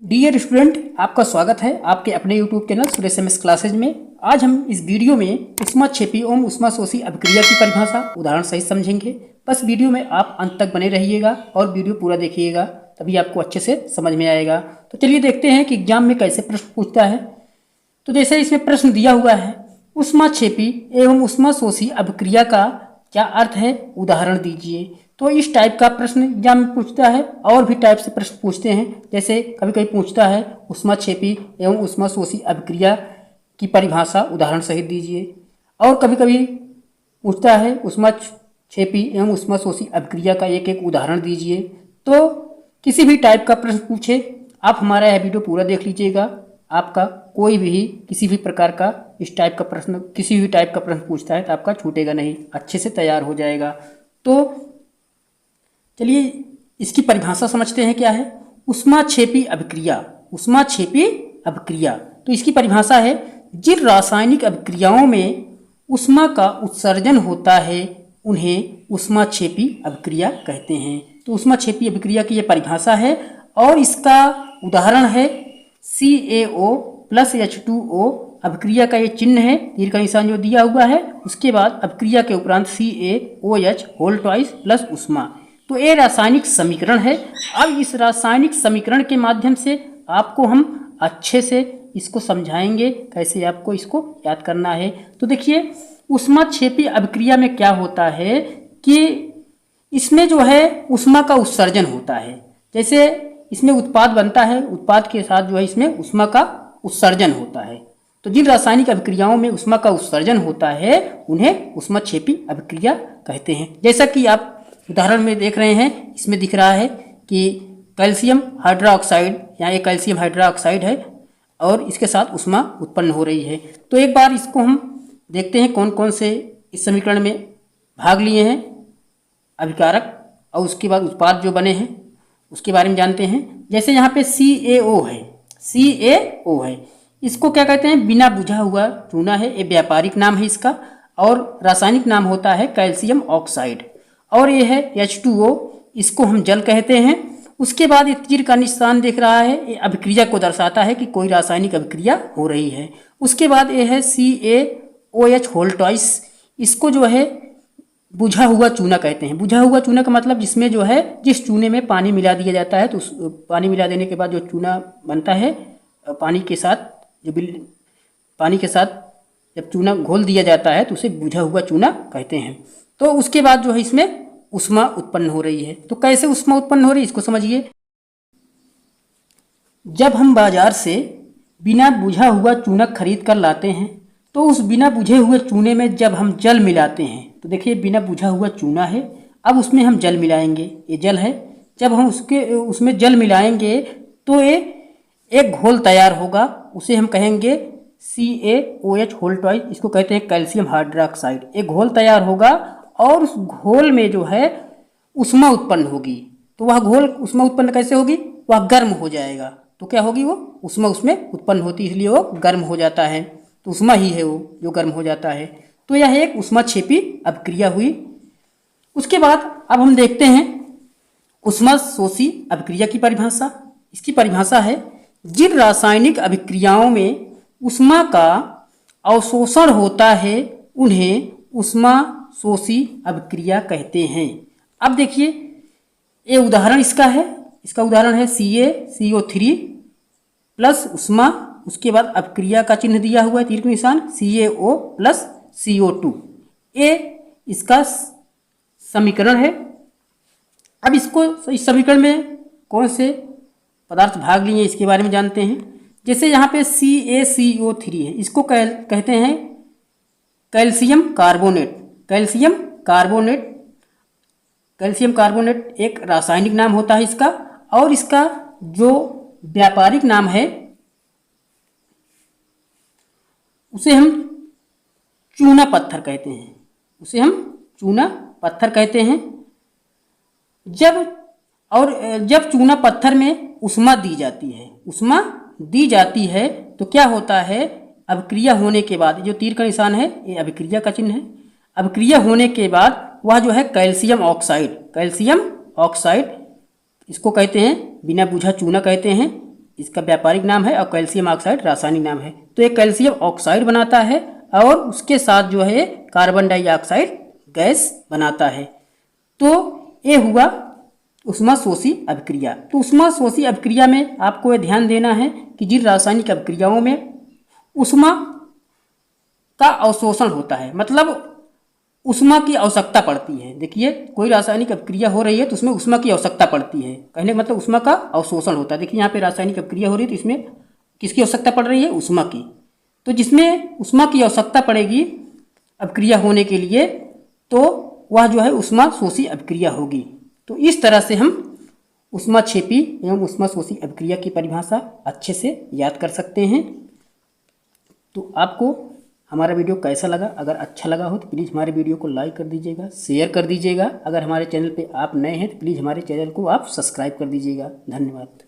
Dear student, आपका स्वागत है आपके अपने YouTube channel Suresh MS classes में। आज हम इस वीडियो में ऊष्माक्षेपी एवं ऊष्माशोषी अभिक्रिया की परिभाषा उदाहरण सहित समझेंगे। बस वीडियो में आप अंत तक बने रहिएगा और वीडियो पूरा देखिएगा, तभी आपको अच्छे से समझ में आएगा। तो चलिए देखते हैं कि एग्जाम में कैसे प्रश्न पूछता है। तो जैसे इसमें प्रश्न दिया हुआ है, ऊष्माक्षेपी एवं ऊष्माशोषी अभिक्रिया का क्या अर्थ है, उदाहरण दीजिए। तो इस टाइप का प्रश्न एग्जाम में पूछता है। और भी टाइप से प्रश्न पूछते हैं, जैसे कभी कभी पूछता है ऊष्माक्षेपी एवं ऊष्माशोषी अभिक्रिया की परिभाषा उदाहरण सहित दीजिए। और कभी कभी पूछता है ऊष्माक्षेपी एवं ऊष्माशोषी अभिक्रिया का एक एक उदाहरण दीजिए। तो किसी भी टाइप का प्रश्न पूछे, आप हमारा यह वीडियो पूरा देख लीजिएगा। आपका कोई भी किसी भी प्रकार का इस टाइप का प्रश्न, किसी भी टाइप का प्रश्न पूछता है तो आपका छूटेगा नहीं, अच्छे से तैयार हो जाएगा। तो चलिए इसकी परिभाषा समझते हैं क्या है। ऊष्माक्षेपी अभिक्रिया, ऊष्माक्षेपी अभिक्रिया तो इसकी परिभाषा है, जिन रासायनिक अभिक्रियाओं में ऊष्मा का उत्सर्जन होता है उन्हें ऊष्माक्षेपी अभिक्रिया कहते हैं। तो ऊष्माक्षेपी अभिक्रिया की यह परिभाषा है और इसका उदाहरण है CaO + H2O। अभिक्रिया का ये चिन्ह है, तीर का निशान जो दिया हुआ है, उसके बाद अभिक्रिया के उपरांत CaOH + ऊष्मा। तो ये रासायनिक समीकरण है। अब इस रासायनिक समीकरण के माध्यम से आपको हम अच्छे से इसको समझाएंगे, कैसे आपको इसको याद करना है। तो देखिए ऊष्माक्षेपी अभिक्रिया में क्या होता है कि इसमें जो है ऊष्मा का उत्सर्जन होता है। जैसे इसमें उत्पाद बनता है, उत्पाद के साथ जो है इसमें ऊष्मा का उत्सर्जन होता है। तो जिन रासायनिक अभिक्रियाओं में ऊष्मा का उत्सर्जन होता है उन्हें ऊष्माक्षेपी अभिक्रिया कहते हैं। जैसा कि आप उदाहरण में देख रहे हैं, इसमें दिख रहा है कि कैल्शियम हाइड्रोक्साइड, यहाँ एक कैल्शियम हाइड्रोक्साइड है और इसके साथ ऊष्मा उत्पन्न हो रही है। तो एक बार इसको हम देखते हैं कौन कौन से इस समीकरण में भाग लिए हैं अभिकारक, और उसके बाद उत्पाद जो बने हैं उसके बारे में जानते हैं। जैसे यहाँ पे CaO है, CaO है, इसको क्या कहते हैं, बिना बुझा हुआ चूना है, ये व्यापारिक नाम है इसका, और रासायनिक नाम होता है कैल्शियम ऑक्साइड। और ये है H2O, इसको हम जल कहते हैं। उसके बाद ये तीर का निशान दिख रहा है, ये अभिक्रिया को दर्शाता है कि कोई रासायनिक अभिक्रिया हो रही है। उसके बाद ये है CaOH इसको जो है बुझा हुआ चूना कहते हैं। बुझा हुआ चूना का मतलब जिसमें जो है, जिस चूने में पानी मिला दिया जाता है, तो उस पानी मिला देने के बाद जो चूना बनता है, पानी के साथ जब चूना घोल दिया जाता है तो उसे बुझा हुआ चूना कहते हैं। तो उसके बाद जो है इसमें ऊष्मा उत्पन्न हो रही है। तो कैसे ऊष्मा उत्पन्न हो रही है इसको समझिए। जब हम बाजार से बिना बुझा हुआ चूना खरीद कर लाते हैं, तो उस बिना बुझे हुए चूने में जब हम जल मिलाते हैं, तो देखिए बिना बुझा हुआ चूना है, अब उसमें हम जल मिलाएंगे, ये जल है। जब हम उसमें जल मिलाएंगे तो ये एक घोल तैयार होगा, उसे हम कहेंगे CaOH इसको कहते हैं कैल्शियम हाइड्रोक्साइड। एक घोल तैयार होगा और उस घोल में जो है ऊष्मा उत्पन्न होगी। तो वह घोल ऊष्मा उत्पन्न कैसे होगी, वह गर्म हो जाएगा। तो क्या होगी, वो ऊष्मा उसमें उत्पन्न होती है, इसलिए वो गर्म हो जाता है। तो ऊष्मा ही है वो जो गर्म हो जाता है। तो यह एक ऊष्माक्षेपी अभिक्रिया हुई। उसके बाद अब हम देखते हैं ऊष्माशोषी अभिक्रिया की परिभाषा। इसकी परिभाषा है, जिन रासायनिक अभिक्रियाओं में ऊष्मा का अवशोषण होता है उन्हें ऊष्माशोषी अभिक्रिया कहते हैं। अब देखिए ये उदाहरण इसका है, इसका उदाहरण है CaCO3 + ऊष्मा, उसके बाद अभिक्रिया का चिन्ह दिया हुआ है, तीर का निशान, CaO + CO2। ये इसका समीकरण है। अब इसको, इस समीकरण में कौन से पदार्थ भाग लिए इसके बारे में जानते हैं। जैसे यहाँ पे CaCO3 है, इसको कहते हैं कैल्शियम कार्बोनेट। कैल्शियम कार्बोनेट एक रासायनिक नाम होता है इसका, और इसका जो व्यापारिक नाम है उसे हम चूना पत्थर कहते हैं, उसे हम चूना पत्थर कहते हैं। जब चूना पत्थर में ऊष्मा दी जाती है तो क्या होता है, अभिक्रिया होने के बाद, जो तीर का निशान है ये अभिक्रिया का चिन्ह है, अभिक्रिया होने के बाद वह जो है कैल्शियम ऑक्साइड इसको कहते हैं बिना बुझा चूना कहते हैं, इसका व्यापारिक नाम है, और कैल्शियम ऑक्साइड रासायनिक नाम है। तो ये कैल्शियम ऑक्साइड बनाता है और उसके साथ जो है कार्बन डाइऑक्साइड गैस बनाता है। तो ये हुआ ऊष्माशोषी अभिक्रिया। तो ऊष्माशोषी अभिक्रिया में आपको ये ध्यान देना है कि जिन रासायनिक अभिक्रियाओं में ऊष्मा का अवशोषण होता है, मतलब ऊष्मा की आवश्यकता पड़ती है। देखिए कोई रासायनिक अभिक्रिया हो रही है तो उसमें ऊष्मा की आवश्यकता पड़ती है, कहने का मतलब ऊष्मा का अवशोषण होता है। देखिए यहाँ पे रासायनिक अभिक्रिया हो रही है तो इसमें किसकी आवश्यकता पड़ रही है? ऊष्मा की। तो जिसमें ऊष्मा की आवश्यकता पड़ेगी अभिक्रिया होने के लिए, तो वह जो है ऊष्माशोषी अभिक्रिया होगी। तो इस तरह से हम ऊष्माक्षेपी एवं ऊष्माशोषी अभिक्रिया की परिभाषा अच्छे से याद कर सकते हैं। तो आपको हमारा वीडियो कैसा लगा? अगर अच्छा लगा हो तो प्लीज़ हमारे वीडियो को लाइक कर दीजिएगा, शेयर कर दीजिएगा। अगर हमारे चैनल पे आप नए हैं तो प्लीज़ हमारे चैनल को आप सब्सक्राइब कर दीजिएगा। धन्यवाद।